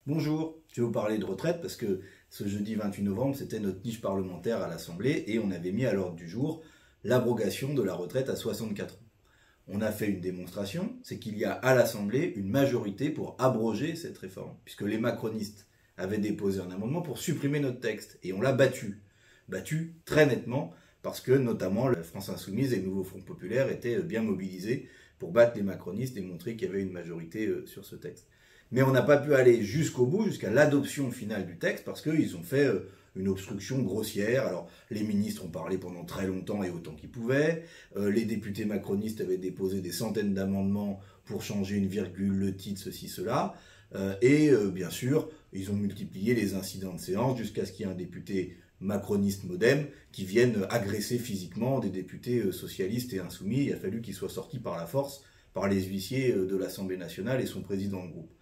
Bonjour, je vais vous parler de retraite parce que ce jeudi 28 novembre, c'était notre niche parlementaire à l'Assemblée et on avait mis à l'ordre du jour l'abrogation de la retraite à 64 ans. On a fait une démonstration, c'est qu'il y a à l'Assemblée une majorité pour abroger cette réforme, puisque les macronistes avaient déposé un amendement pour supprimer notre texte et on l'a battu. Battu très nettement parce que notamment la France Insoumise et le Nouveau Front Populaire étaient bien mobilisés pour battre les macronistes et montrer qu'il y avait une majorité sur ce texte. Mais on n'a pas pu aller jusqu'au bout, jusqu'à l'adoption finale du texte, parce qu'ils ont fait une obstruction grossière. Alors, les ministres ont parlé pendant très longtemps et autant qu'ils pouvaient. Les députés macronistes avaient déposé des centaines d'amendements pour changer une virgule, le titre, ceci, cela. Bien sûr, ils ont multiplié les incidents de séance jusqu'à ce qu'il y ait un député macroniste modem qui vienne agresser physiquement des députés socialistes et insoumis. Il a fallu qu'il soit sorti par la force par les huissiers de l'Assemblée nationale et son président de groupe.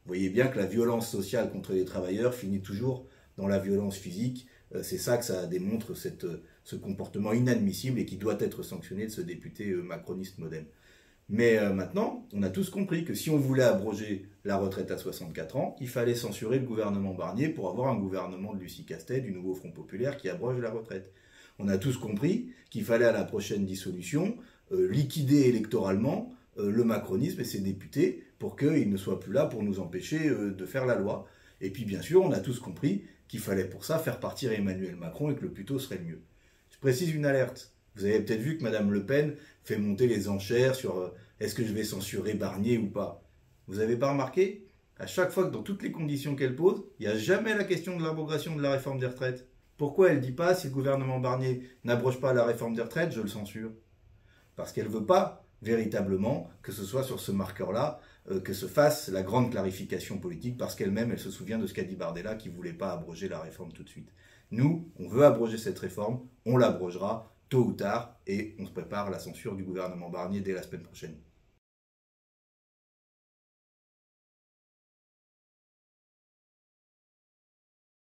Vous voyez bien que la violence sociale contre les travailleurs finit toujours dans la violence physique. C'est ça que ça démontre, ce comportement inadmissible et qui doit être sanctionné de ce député macroniste modem. Mais maintenant, on a tous compris que si on voulait abroger la retraite à 64 ans, il fallait censurer le gouvernement Barnier pour avoir un gouvernement de Lucie Castet, du Nouveau Front Populaire, qui abroge la retraite. On a tous compris qu'il fallait à la prochaine dissolution liquider électoralement le macronisme et ses députés pour qu'ils ne soient plus là pour nous empêcher de faire la loi. Et puis bien sûr, on a tous compris qu'il fallait pour ça faire partir Emmanuel Macron et que le plus tôt serait le mieux. Je précise une alerte. Vous avez peut-être vu que Mme Le Pen fait monter les enchères sur est-ce que je vais censurer Barnier ou pas. Vous n'avez pas remarqué? À chaque fois que dans toutes les conditions qu'elle pose, il n'y a jamais la question de l'abrogation de la réforme des retraites. Pourquoi elle ne dit pas si le gouvernement Barnier n'abroge pas la réforme des retraites, je le censure? Parce qu'elle ne veut pas véritablement que ce soit sur ce marqueur-là que se fasse la grande clarification politique, parce qu'elle-même, elle se souvient de ce qu'a dit Bardella, qui ne voulait pas abroger la réforme tout de suite. Nous, on veut abroger cette réforme, on l'abrogera tôt ou tard, et on se prépare à la censure du gouvernement Barnier dès la semaine prochaine.